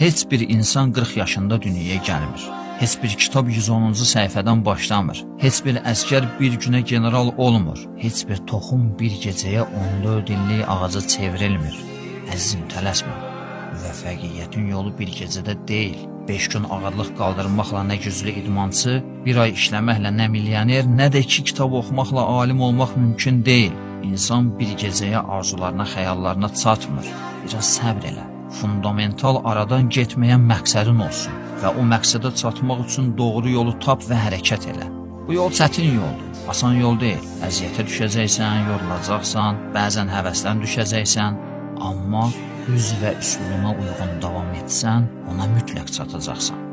Heç bir insan 40 yaşında dünyaya gəlmir. Heç bir kitab 110-cu səhifədən başlamır. Heç bir əskər bir günə general olmur. Heç bir toxum bir gecəyə 14 illik ağaca çevrilmir. Əzizim, tələsmə. Müvəffəqiyyətin yolu bir gecədə deyil. 5 gün ağırlıq qaldırmaqla nə güclü idmançı, bir ay işləməklə nə milyoner, nə də 2 kitab oxumaqla alim olmaq mümkün deyil. İnsan bir gecəyə arzularına, xəyallarına çatmır. Biraz səbr elə. Fundamental aradan getməyən məqsədin olsun və o məqsədə çatmaq üçün doğru yolu tap və hərəkət elə. Bu yol çətin yoldur, asan yol deyil. Əziyyətə düşəcəksən, yorulacaqsan, bəzən həvəsdən düşəcəksən, amma düz və üsuluna uyğun davam etsən, ona mütləq çatacaqsan.